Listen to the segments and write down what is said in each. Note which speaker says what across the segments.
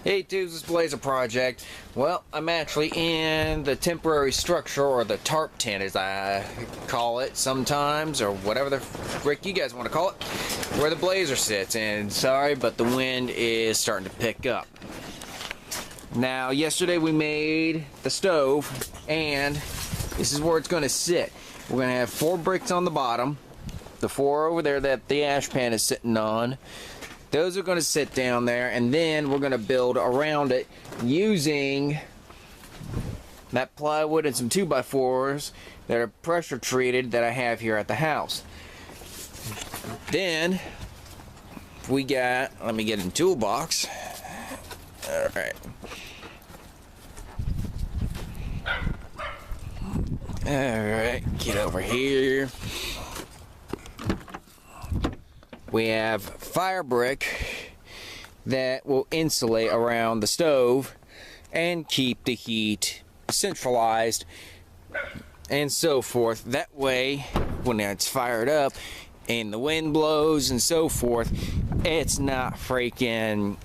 Speaker 1: Hey dudes, this Blazer project. Well, I'm actually in the temporary structure, or the tarp tent as I call it sometimes, or whatever the frick you guys want to call it, where the Blazer sits. And sorry, but the wind is starting to pick up. Now, yesterday we made the stove, and this is where it's going to sit. We're going to have 4 bricks on the bottom, the 4 over there that the ash pan is sitting on. Those are going to sit down there, and then we're going to build around it using that plywood and some 2x4s that are pressure treated that I have here at the house. Then we got, let me get in toolbox. Alright. Alright, get over here. We have fire brick that will insulate around the stove and keep the heat centralized and so forth. That way, when it's fired up and the wind blows and so forth, it's not freaking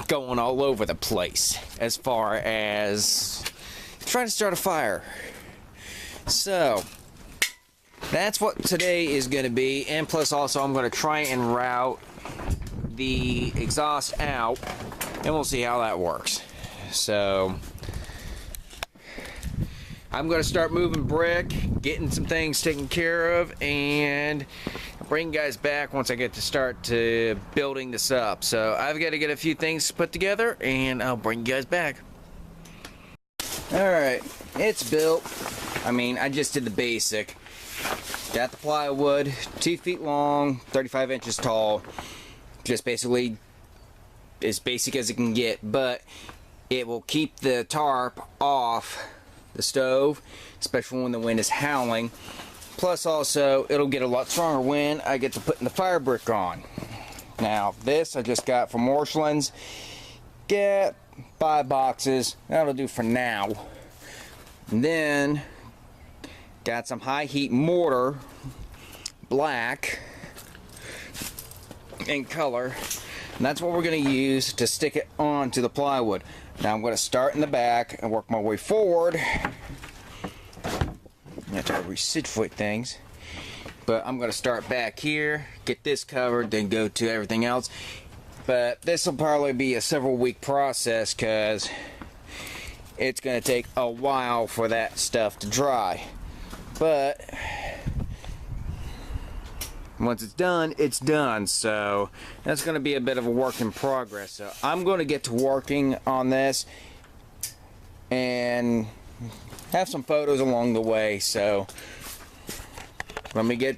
Speaker 1: going all over the place as far as trying to start a fire. So that's what today is going to be, and plus also I'm going to try and route the exhaust out, and we'll see how that works. So I'm going to start moving brick, getting some things taken care of, and bring you guys back once I get to start to building this up. So I've got to get a few things put together, and I'll bring you guys back. Alright, it's built. I mean, I just did the basic. Got the plywood, 2 feet long, 35 inches tall. Just basically as basic as it can get, but it will keep the tarp off the stove, especially when the wind is howling. Plus also, it'll get a lot stronger when I get to putting the fire brick on. Now, this I just got from Orchlands. Get 5 boxes. That'll do for now. And then got some high heat mortar, black in color, and that's what we're going to use to stick it onto the plywood. Now I'm going to start in the back and work my way forward. I have to resituate things, but I'm going to start back here, get this covered, then go to everything else. But this will probably be a several week process because it's going to take a while for that stuff to dry. But once it's done, so that's going to be a bit of a work in progress. So I'm going to get to working on this and have some photos along the way. So let me get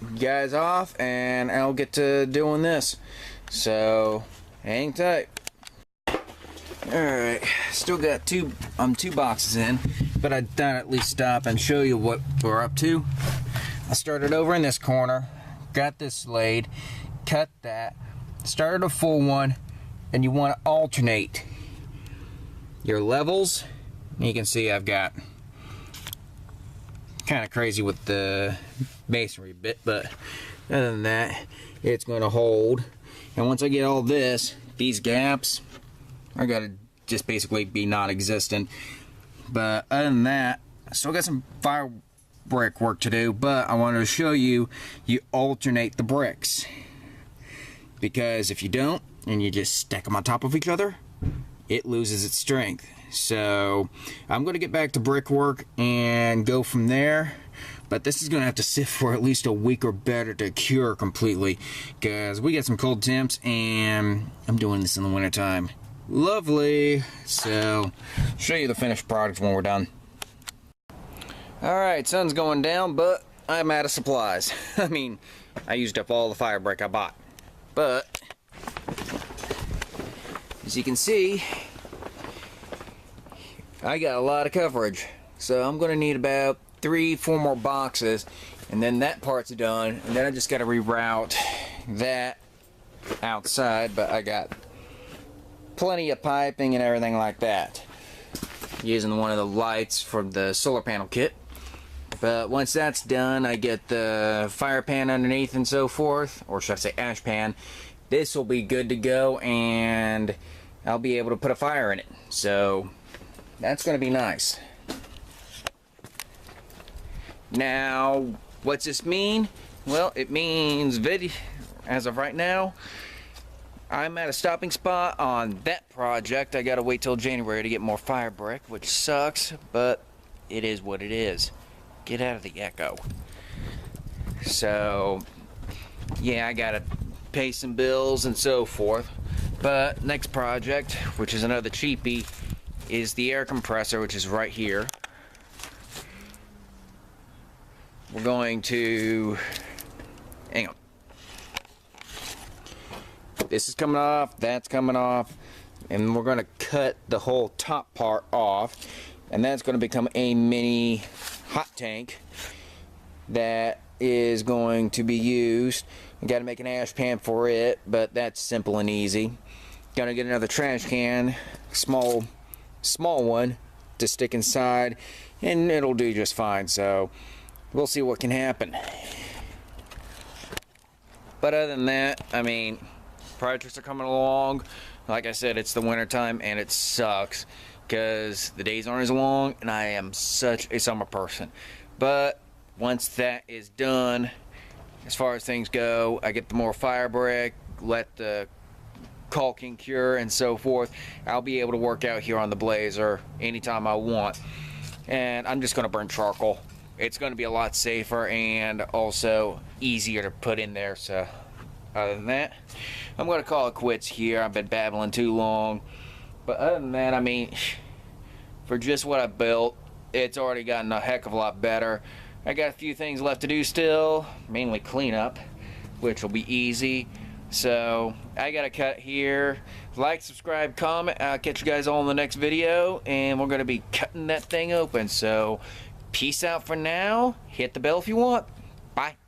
Speaker 1: you guys off and I'll get to doing this. So hang tight. Alright, still got two boxes in, but I thought I'd at least stop and show you what we're up to. I started over in this corner, got this laid, cut that, started a full one, and you want to alternate your levels. You can see I've got kind of crazy with the masonry bit, but other than that, it's going to hold. And once I get all this, these gaps, I gotta just basically be non-existent. But other than that, I still got some fire brick work to do, but I wanted to show you alternate the bricks, because if you don't and you just stack them on top of each other, it loses its strength. So I'm going to get back to brickwork and go from there. But this is going to have to sit for at least a week or better to cure completely, because we got some cold temps and I'm doing this in the winter time. Lovely. So show you the finished product when we're done. Alright, sun's going down, but I'm out of supplies. I mean, I used up all the fire brick I bought, but as you can see, I got a lot of coverage, so I'm gonna need about 3-4 more boxes, and then that part's done, and then I just gotta reroute that outside. But I got plenty of piping and everything like that, using one of the lights from the solar panel kit. But once that's done, I get the fire pan underneath and so forth, or should I say ash pan. This will be good to go, and I'll be able to put a fire in it. So that's going to be nice. Now, what's this mean? Well, it means as of right now, I'm at a stopping spot on that project. I gotta wait till January to get more fire brick, which sucks, but it is what it is. Get out of the echo. So, yeah, I gotta pay some bills and so forth. But next project, which is another cheapie, is the air compressor, which is right here. We're going to, hang on. This is coming off, that's coming off, and we're going to cut the whole top part off, and that's going to become a mini hot tank that is going to be used. I got to make an ash pan for it, but that's simple and easy. Gonna get another trash can, small one, to stick inside, and it'll do just fine. So we'll see what can happen. But other than that, I mean, projects are coming along. Like I said, it's the winter time and it sucks because the days aren't as long and I am such a summer person. But once that is done, as far as things go, I get the more fire brick, let the caulking cure and so forth. I'll be able to work out here on the blazer anytime I want. And I'm just going to burn charcoal. It's going to be a lot safer and also easier to put in there. So other than that, I'm going to call it quits here. I've been babbling too long. But other than that, I mean, for just what I built, it's already gotten a heck of a lot better. I got a few things left to do still, mainly cleanup, which will be easy. So I got to cut here. Like, subscribe, comment. I'll catch you guys all in the next video, and we're going to be cutting that thing open. So peace out for now. Hit the bell if you want. Bye.